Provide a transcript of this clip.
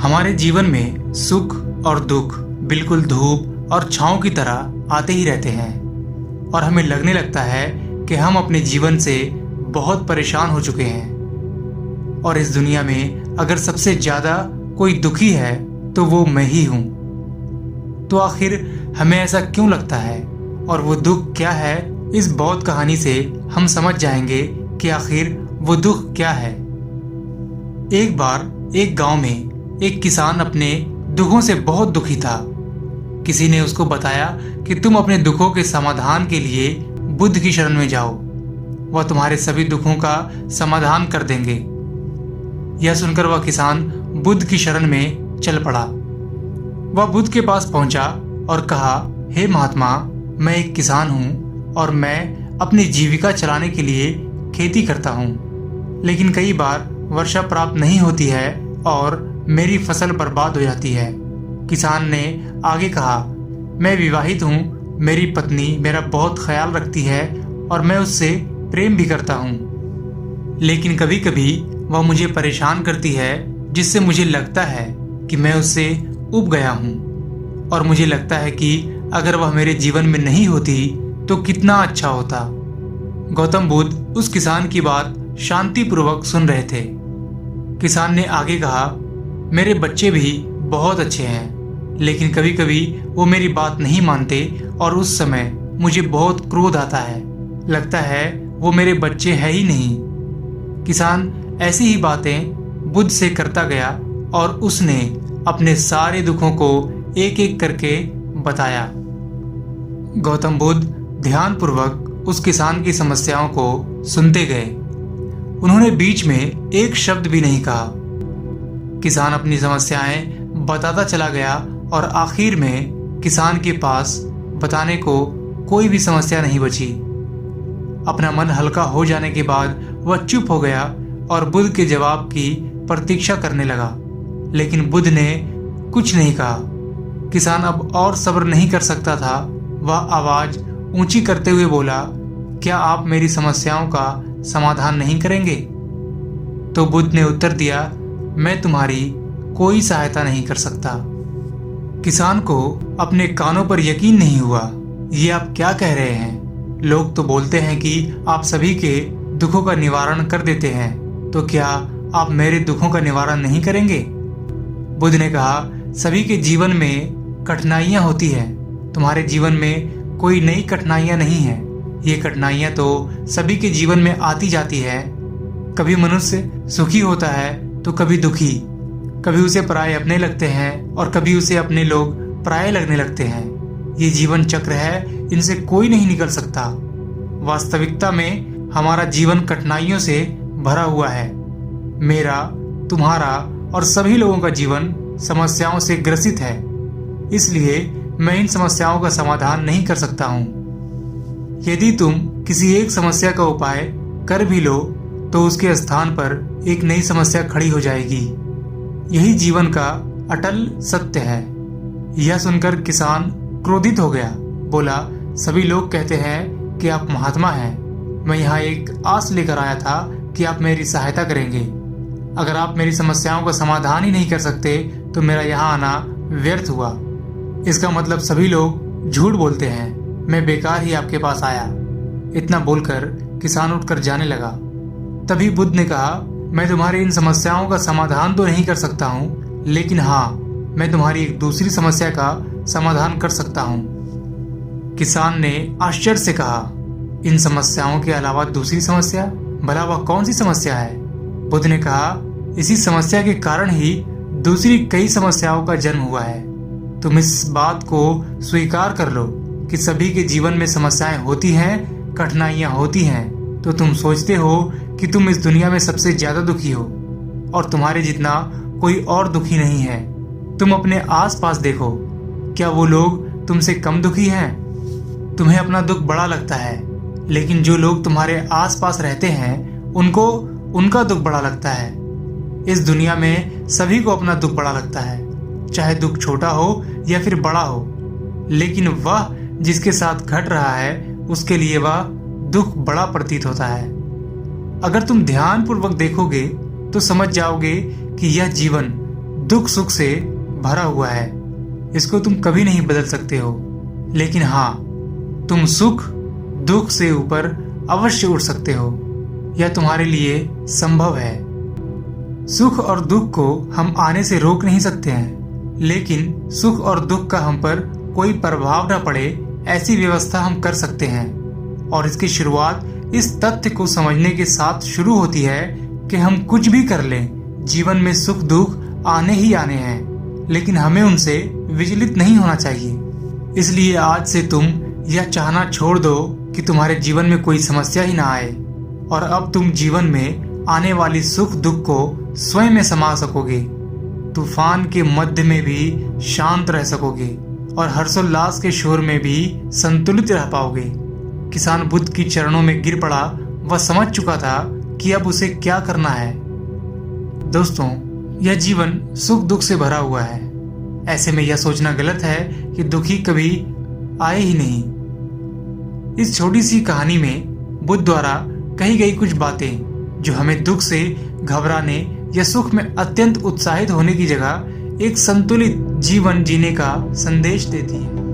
हमारे जीवन में सुख और दुख बिल्कुल धूप और छांव की तरह आते ही रहते हैं और हमें लगने लगता है कि हम अपने जीवन से बहुत परेशान हो चुके हैं। और इस दुनिया में अगर सबसे ज्यादा कोई दुखी है तो वो मैं ही हूं। तो आखिर हमें ऐसा क्यों लगता है और वो दुख क्या है? इस बौद्ध कहानी से हम समझ जाएंगे कि आखिर वो दुख क्या है। एक बार एक गांव में एक किसान अपने दुखों से बहुत दुखी था। किसी ने उसको बताया कि तुम अपने दुखों के समाधान के लिए बुद्ध की शरण में जाओ, वह तुम्हारे सभी दुखों का समाधान कर देंगे। यह सुनकर वह किसान बुद्ध की शरण में चल पड़ा। वह बुद्ध के पास पहुंचा और कहा, हे महात्मा, मैं एक किसान हूं और मैं अपनी जीविका चलाने के लिए खेती करता हूं, लेकिन कई बार वर्षा प्राप्त नहीं होती है और मेरी फसल बर्बाद हो जाती है। किसान ने आगे कहा, मैं विवाहित हूँ, मेरी पत्नी मेरा बहुत ख्याल रखती है और मैं उससे प्रेम भी करता हूँ, लेकिन कभी कभी वह मुझे परेशान करती है, जिससे मुझे लगता है कि मैं उससे ऊब गया हूँ और मुझे लगता है कि अगर वह मेरे जीवन में नहीं होती तो कितना अच्छा होता। गौतम बुद्ध उस किसान की बात शांतिपूर्वक सुन रहे थे। किसान ने आगे कहा, मेरे बच्चे भी बहुत अच्छे हैं, लेकिन कभी कभी वो मेरी बात नहीं मानते और उस समय मुझे बहुत क्रोध आता है। लगता है वो मेरे बच्चे है ही नहीं। किसान ऐसी ही बातें बुद्ध से करता गया और उसने अपने सारे दुखों को एक एक करके बताया। गौतम बुद्ध ध्यानपूर्वक उस किसान की समस्याओं को सुनते गए। उन्होंने बीच में एक शब्द भी नहीं कहा। किसान अपनी समस्याएं बताता चला गया और आखिर में किसान के पास बताने को कोई भी समस्या नहीं बची। अपना मन हल्का हो जाने के बाद वह चुप हो गया और बुद्ध के जवाब की प्रतीक्षा करने लगा, लेकिन बुद्ध ने कुछ नहीं कहा। किसान अब और सब्र नहीं कर सकता था। वह आवाज ऊंची करते हुए बोला, क्या आप मेरी समस्याओं का समाधान नहीं करेंगे? तो बुद्ध ने उत्तर दिया, मैं तुम्हारी कोई सहायता नहीं कर सकता। किसान को अपने कानों पर यकीन नहीं हुआ। ये आप क्या कह रहे हैं? लोग तो बोलते हैं कि आप सभी के दुखों का निवारण कर देते हैं, तो क्या आप मेरे दुखों का निवारण नहीं करेंगे? बुद्ध ने कहा, सभी के जीवन में कठिनाइयां होती हैं। तुम्हारे जीवन में कोई नई कठिनाइयां नहीं है। ये कठिनाइयां तो सभी के जीवन में आती जाती है। कभी मनुष्य सुखी होता है तो कभी दुखी, कभी उसे पराये अपने लगते हैं और कभी उसे अपने लोग पराये लगने लगते हैं। ये जीवन चक्र है, इनसे कोई नहीं निकल सकता। वास्तविकता में हमारा जीवन कठिनाइयों से भरा हुआ है। मेरा, तुम्हारा और सभी लोगों का जीवन समस्याओं से ग्रसित है। इसलिए मैं इन समस्याओं का समाधान नहीं कर सकता हूँ। यदि तुम किसी एक समस्या का उपाय कर भी लो तो उसके स्थान पर एक नई समस्या खड़ी हो जाएगी। यही जीवन का अटल सत्य है। यह सुनकर किसान क्रोधित हो गया। बोला, सभी लोग कहते हैं कि आप महात्मा हैं। मैं यहाँ एक आस लेकर आया था कि आप मेरी सहायता करेंगे। अगर आप मेरी समस्याओं का समाधान ही नहीं कर सकते तो मेरा यहाँ आना व्यर्थ हुआ। इसका मतलब सभी लोग झूठ बोलते हैं। मैं बेकार ही आपके पास आया। इतना बोलकर किसान उठकर जाने लगा। तभी बुद्ध ने कहा, मैं तुम्हारी इन समस्याओं का समाधान तो नहीं कर सकता हूँ, लेकिन हाँ, मैं तुम्हारी एक दूसरी समस्या का समाधान कर सकता हूँ। किसान ने आश्चर्य से कहा, इन समस्याओं के अलावा दूसरी समस्या? भला वह कौन सी समस्या है? बुद्ध ने कहा, इसी समस्या के कारण ही दूसरी कई समस्याओं का जन्म हुआ है। तुम इस बात को स्वीकार कर लो कि सभी के जीवन में समस्याएं होती हैं, कठिनाइयां होती हैं, तो तुम सोचते हो कि तुम इस दुनिया में सबसे ज्यादा दुखी हो और तुम्हारे जितना कोई और दुखी नहीं है। तुम अपने आसपास देखो, क्या वो लोग तुमसे कम दुखी हैं? तुम्हें अपना दुख बड़ा लगता है, लेकिन जो लोग तुम्हारे आसपास रहते हैं उनको उनका दुख बड़ा लगता है। इस दुनिया में सभी को अपना दुख बड़ा लगता है, चाहे दुख छोटा हो या फिर बड़ा हो, लेकिन वह जिसके साथ घट रहा है उसके लिए वह दुख बड़ा प्रतीत होता है। अगर तुम ध्यानपूर्वक देखोगे तो समझ जाओगे कि यह जीवन दुख सुख से भरा हुआ है। इसको तुम कभी नहीं बदल सकते हो, लेकिन हाँ, तुम सुख दुख से ऊपर अवश्य उठ सकते हो। यह तुम्हारे लिए संभव है। सुख और दुख को हम आने से रोक नहीं सकते हैं, लेकिन सुख और दुख का हम पर कोई प्रभाव न पड़े ऐसी व्यवस्था हम कर सकते हैं। और इसकी शुरुआत इस तथ्य को समझने के साथ शुरू होती है कि हम कुछ भी कर लें, जीवन में सुख दुख आने ही आने हैं, लेकिन हमें उनसे विचलित नहीं होना चाहिए। इसलिए आज से तुम यह चाहना छोड़ दो कि तुम्हारे जीवन में कोई समस्या ही ना आए, और अब तुम जीवन में आने वाली सुख दुख को स्वयं में समा सकोगे। तूफान के मध्य में भी शांत रह सकोगे और हर्षोल्लास के शोर में भी संतुलित रह पाओगे। किसान बुद्ध की चरणों में गिर पड़ा। वह समझ चुका था कि अब उसे क्या करना है। दोस्तों, यह जीवन सुख दुख से भरा हुआ है। ऐसे में यह सोचना गलत है कि दुखी कभी आए ही नहीं। इस छोटी सी कहानी में बुद्ध द्वारा कही गई कुछ बातें जो हमें दुख से घबराने या सुख में अत्यंत उत्साहित होने की जगह एक संतुलित जीवन जीने का संदेश देती है।